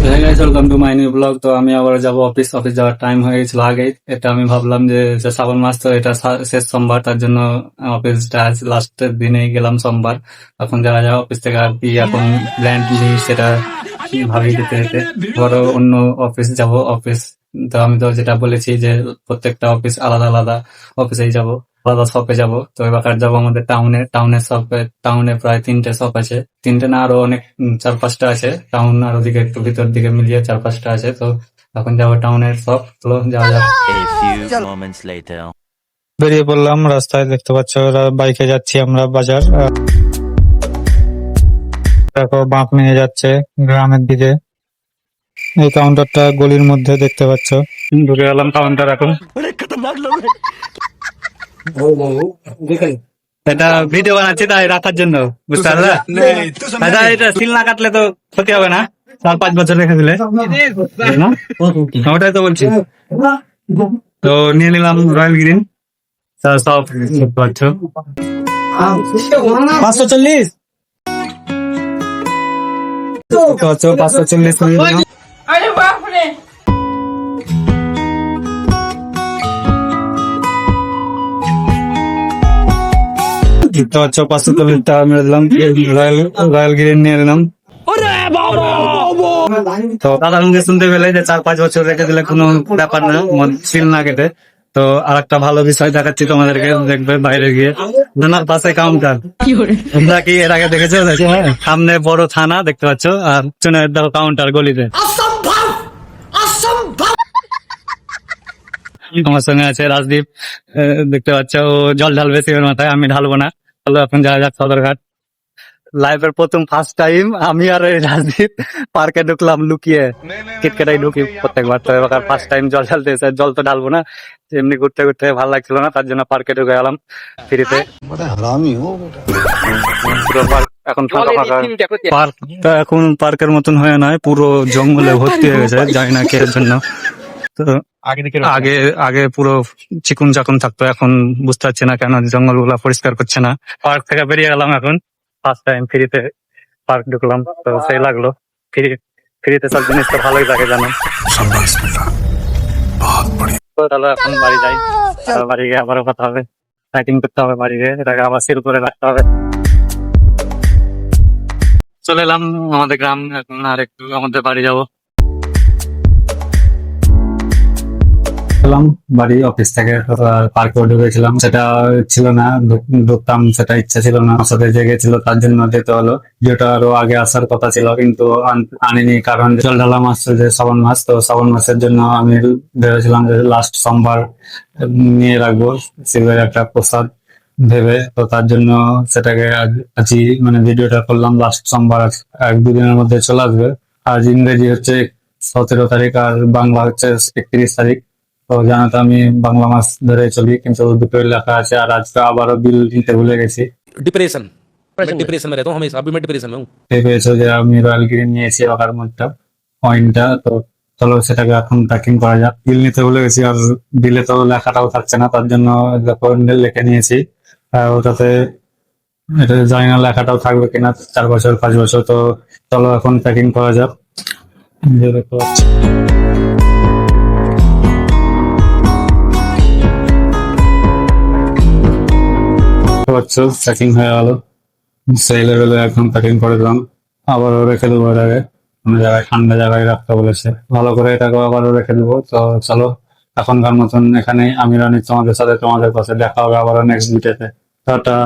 Welcome to my new blog. তো আমি আবার যাবো অফিস যাওয়ার টাইম হয়ে গেছিল আগেই। এটা আমি ভাবলাম যে শ্রাবণ মাস তো এটা শেষ সোমবার, তার জন্য অফিসটা আজ লাস্টের দিনেই গেলাম সোমবার। এখন যাওয়া যাওয়া অফিস থেকে আর কি এখন প্ল্যান নিই সেটা ভাবি যেতে যেতে ধরো অন্য অফিস যাব। অফিস তো আমি তো যেটা বলেছি যে প্রত্যেকটা অফিস আলাদা আলাদা অফিসেই যাব, আলাদা শপে যাব। তো এবার যাবো আমাদের টাউনের শপে। টাউনে প্রায় 3টে শপ আছে, 3টে না আরো অনেক 4-5টা আছে। টাউন আর ওদিকে একটু ভিতর দিকে মিলিয়ে 4-5টা আছে। তো এখন যাবো টাউনের শপ। চলো যাওয়া যাক। A few moments later. বেরিয়ে পড়লাম রাস্তায়, দেখতে পাচ্ছ বাইকে যাচ্ছি আমরা বাজার। দেখো বাঁক নিয়ে যাচ্ছে গ্রামের দিকে। এই কাউন্টারটা গলির মধ্যে দেখতে পাচ্ছ। ঢুকে গেলাম কাউন্টার এখন। এটা ভিডিও বানাচ্ছি তাই রাখার জন্য, বুঝতে পারলে? এটা সিল না কাটলে তো ক্ষতি হবে না, 4-5 বছর রেখে দিলে। ওটাই তো বলছি। তো নিয়ে নিলাম রয়্যাল গ্রিন সব দেখতে পাচ্ছ। 540 540 দেখতে পাচ্ছ। 540 টাকা মেরে দিলাম, রয়্যাল গ্রিন নিয়ে নিলাম। তো দাদা শুনতে পেলে যে 4-5 বছর রেখে দিলে কোনো ব্যাপার না, সিল না কেটে। তো আর একটা ভালো বিষয় দেখাচ্ছি তোমাদেরকে, দেখবে বাইরে গিয়ে থানার পাশে কাউন্টার। তোমরা কি এর আগে দেখেছো? সামনে বড় থানা দেখতে পাচ্ছ, আর চুনে দেখো কাউন্টার গলিতে। আমার সঙ্গে আছে রাজদীপ, দেখতে পাচ্ছ। ও জল ঢালবে শিবের মাথায়, আমি ঢালবো না। চলো এখন যাওয়া যাক সদরঘাট। লাইফের ফার্স্ট টাইম আমি আর এই রাজদীপ পার্কে ঢুকলাম লুকিয়ে। কিটকেটাই ঢুকি প্রত্যেকবার, তো এবার ফার্স্ট টাইম জল ঢালতে এসে জল তো ঢালবো না, এমনি ঘুরতে ঘুরতে ভালো লাগছিল না, তার জন্য পার্কে ঢুকে গেলাম ফ্রিতে। এখন ফাঁকা ফাঁকা পার্কটা, এখন পার্কের মতন হয়ে নয়, পুরো জঙ্গলে ভর্তি হয়ে গেছে, জানি না কে জন্য। তো আগে আগে পুরো চিকুন চাকুন থাকতো, এখন বুঝতে পারছি না কেন জঙ্গল গুলা পরিষ্কার করছে না। পার্ক থেকে বেরিয়ে গেলাম এখন, ফার্স্ট টাইম ফ্রিতে পার্ক ঢুকলাম, তো সেই লাগলো। ফ্রিতে সব জিনিস তো ভালোই লাগে জানো। তো তাহলে এখন বাড়ি যাই, বাড়ি গিয়ে আবারও কথা হবে, ফাইটিং করতে হবে বাড়ি গিয়ে, এটাকে আবার সিল করে রাখতে হবে। চলে এলাম আমাদের গ্রাম, এখন আর একটু আমাদের বাড়ি যাবো। বাড়ি অফিস থেকে পার্কে ঢুকেছিলাম, সেটা ছিল না, ঢুকতাম সেটা ইচ্ছা ছিল না, আমার সাথে জেগেছিল তার জন্য যেতে হলো। যেটা আরো আগে আসার কথা ছিল কিন্তু আনিনি, কারণ জল ঢালা মাস যে শ্রাবণ মাস, তো শ্রাবণ মাসের জন্য আমি ভেবেছিলাম যে লাস্ট সোমবার নিয়ে রাখবো শিবের একটা প্রসাদ ভেবে। তো তার জন্য সেটাকে আজই মানে ভিডিওটা করলাম। লাস্ট সোমবার 1-2 দিনের মধ্যে চলে আসবে। আজ ইংরেজি হচ্ছে 17 তারিখ আর বাংলা হচ্ছে 31 তারিখ। তো জানো তো আমি বাংলা মাস ধরে চলি, কিন্তু দুটোই লেখা আছে। আর আজকে আবারও বিল নিতে ভুলে গেছি। डिप्रेशन मैं डिप्रेशन में रहता हूँ हमेशा, अभी मैं डिप्रेशन में हूँ। পেয়েছো যে আমি রয়্যাল গ্রিন নিয়েছি ওখার মধ্যে পয়েন্টটা। তো চলো সেটাকে এখন প্যাকিং করা যাক। বিল নিতে ভুলে গেছি, আর বিলে তো লেখাটাও থাকছে না, তার জন্য লিখে নিয়েছি। ওটাতে এটা জানি না লেখাটাও থাকবে কিনা, 4 বছর 5 বছর। তো চলো এখন প্যাকিং করা যাক। যে দেখতে পাচ্ছি প্যাকিং হয়ে গেল, সেই লেভেলে এখন প্যাকিং করে দিলাম। আবারও রেখে দেবো এটাকে কোনো জায়গায়, ঠান্ডা জায়গায় রাখতে বলেছে, ভালো করে এটাকে আবারও রেখে দেবো। তো চলো এখনকার মতন এখানেই আমি রানি, তোমাদের সাথে তোমাদের পাশে দেখা হবে আবারও নেক্সট ভিডিওতে। টাটা।